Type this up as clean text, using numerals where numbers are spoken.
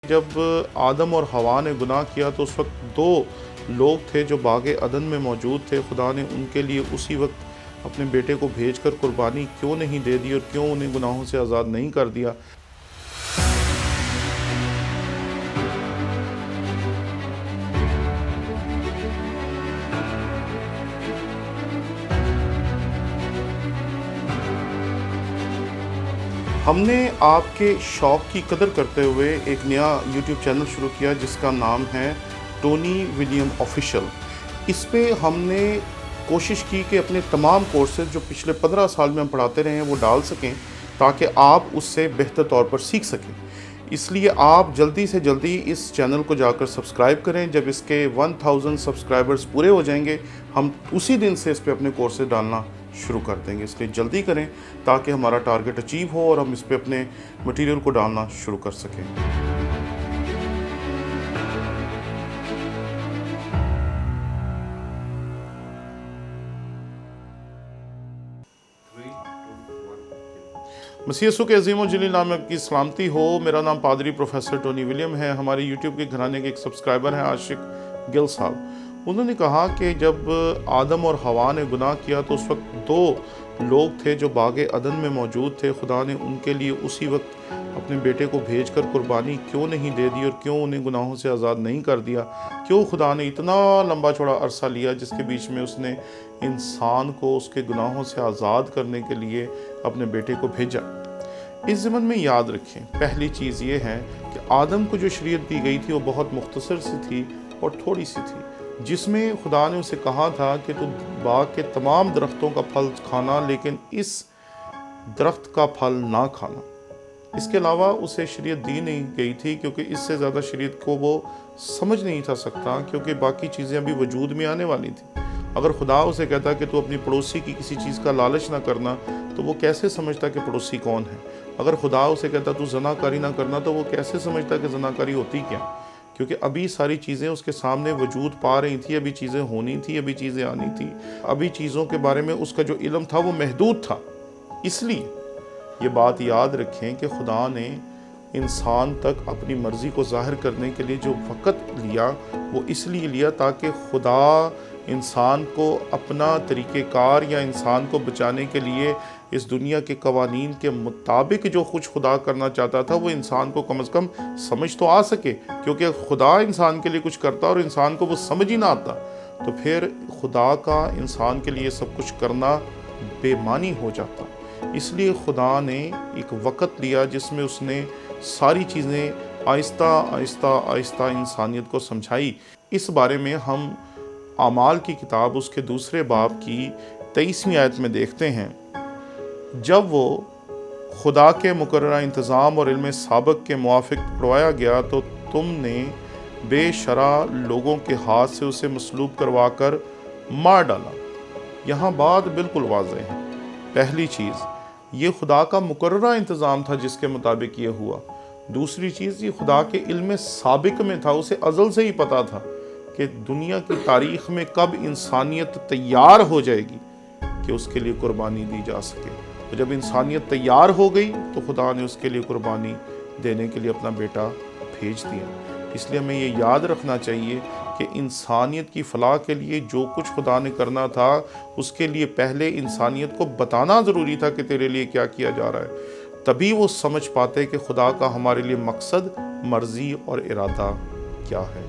جب آدم اور حوا نے گناہ کیا تو اس وقت دو لوگ تھے جو باغ عدن میں موجود تھے۔ خدا نے ان کے لیے اسی وقت اپنے بیٹے کو بھیج کر قربانی کیوں نہیں دے دی اور کیوں انہیں گناہوں سے آزاد نہیں کر دیا؟ ہم نے آپ کے شوق کی قدر کرتے ہوئے ایک نیا یوٹیوب چینل شروع کیا جس کا نام ہے ٹونی ولیم آفیشل۔ اس پہ ہم نے کوشش کی کہ اپنے تمام کورسز جو پچھلے 15 سال میں ہم پڑھاتے رہے ہیں وہ ڈال سکیں تاکہ آپ اس سے بہتر طور پر سیکھ سکیں۔ اس لیے آپ جلدی سے جلدی اس چینل کو جا کر سبسکرائب کریں۔ جب اس کے 1000 سبسکرائبرز پورے ہو جائیں گے ہم اسی دن سے اس پہ اپنے کورسز ڈالنا شروع کر دیں گے، اس لیے جلدی کریں تاکہ ہمارا ٹارگٹ اچیو ہو اور ہم اس پہ اپنے مٹیریل کو ڈالنا شروع کر سکیں۔ مسیح یسوع کے عظیم و جلیل نام میں آپ کی سلامتی ہو۔ میرا نام پادری پروفیسر ٹونی ولیم ہے۔ ہماری یوٹیوب کے گھرانے کے ایک سبسکرائبر ہیں عاشق گل صاحب، انہوں نے کہا کہ جب آدم اور حوا نے گناہ کیا تو اس وقت دو لوگ تھے جو باغ عدن میں موجود تھے۔ خدا نے ان کے لیے اسی وقت اپنے بیٹے کو بھیج کر قربانی کیوں نہیں دے دی اور کیوں انہیں گناہوں سے آزاد نہیں کر دیا؟ کیوں خدا نے اتنا لمبا چوڑا عرصہ لیا جس کے بیچ میں اس نے انسان کو اس کے گناہوں سے آزاد کرنے کے لیے اپنے بیٹے کو بھیجا؟ اس ضمن میں یاد رکھیں، پہلی چیز یہ ہے کہ آدم کو جو شریعت دی گئی تھی وہ بہت مختصر سی تھی اور تھوڑی سی تھی، جس میں خدا نے اسے کہا تھا کہ تو باغ کے تمام درختوں کا پھل کھانا لیکن اس درخت کا پھل نہ کھانا۔ اس کے علاوہ اسے شریعت دی نہیں گئی تھی کیونکہ اس سے زیادہ شریعت کو وہ سمجھ نہیں تھا سکتا، کیونکہ باقی چیزیں ابھی وجود میں آنے والی تھیں۔ اگر خدا اسے کہتا کہ تو اپنی پڑوسی کی کسی چیز کا لالچ نہ کرنا تو وہ کیسے سمجھتا کہ پڑوسی کون ہے؟ اگر خدا اسے کہتا تو زناکاری نہ کرنا تو وہ کیسے سمجھتا کہ زناکاری ہوتی کیا؟ کیونکہ ابھی ساری چیزیں اس کے سامنے وجود پا رہی تھی، ابھی چیزیں ہونی تھی، ابھی چیزیں آنی تھی، ابھی چیزوں کے بارے میں اس کا جو علم تھا وہ محدود تھا۔ اس لیے یہ بات یاد رکھیں کہ خدا نے انسان تک اپنی مرضی کو ظاہر کرنے کے لیے جو وقت لیا وہ اس لیے لیا تاکہ خدا انسان کو اپنا طریقہ کار یا انسان کو بچانے کے لیے اس دنیا کے قوانین کے مطابق جو کچھ خدا کرنا چاہتا تھا وہ انسان کو کم از کم سمجھ تو آ سکے، کیونکہ خدا انسان کے لیے کچھ کرتا اور انسان کو وہ سمجھ ہی نہ آتا تو پھر خدا کا انسان کے لیے سب کچھ کرنا بے معنی ہو جاتا۔ اس لیے خدا نے ایک وقت لیا جس میں اس نے ساری چیزیں آہستہ آہستہ آہستہ انسانیت کو سمجھائی۔ اس بارے میں ہم اعمال کی کتاب اس کے 2 باب کی 23ویں آیت میں دیکھتے ہیں، جب وہ خدا کے مقررہ انتظام اور علم سابق کے موافق پڑھوایا گیا تو تم نے بے شرع لوگوں کے ہاتھ سے اسے مصلوب کروا کر مار ڈالا۔ یہاں بات بالکل واضح ہے۔ پہلی چیز یہ خدا کا مقررہ انتظام تھا جس کے مطابق یہ ہوا۔ دوسری چیز یہ خدا کے علم سابق میں تھا، اسے ازل سے ہی پتا تھا کہ دنیا کی تاریخ میں کب انسانیت تیار ہو جائے گی کہ اس کے لیے قربانی دی جا سکے۔ تو جب انسانیت تیار ہو گئی تو خدا نے اس کے لیے قربانی دینے کے لیے اپنا بیٹا بھیج دیا۔ اس لیے ہمیں یہ یاد رکھنا چاہیے کہ انسانیت کی فلاح کے لیے جو کچھ خدا نے کرنا تھا اس کے لیے پہلے انسانیت کو بتانا ضروری تھا کہ تیرے لیے کیا کیا جا رہا ہے، تبھی وہ سمجھ پاتے کہ خدا کا ہمارے لیے مقصد، مرضی اور ارادہ کیا ہے۔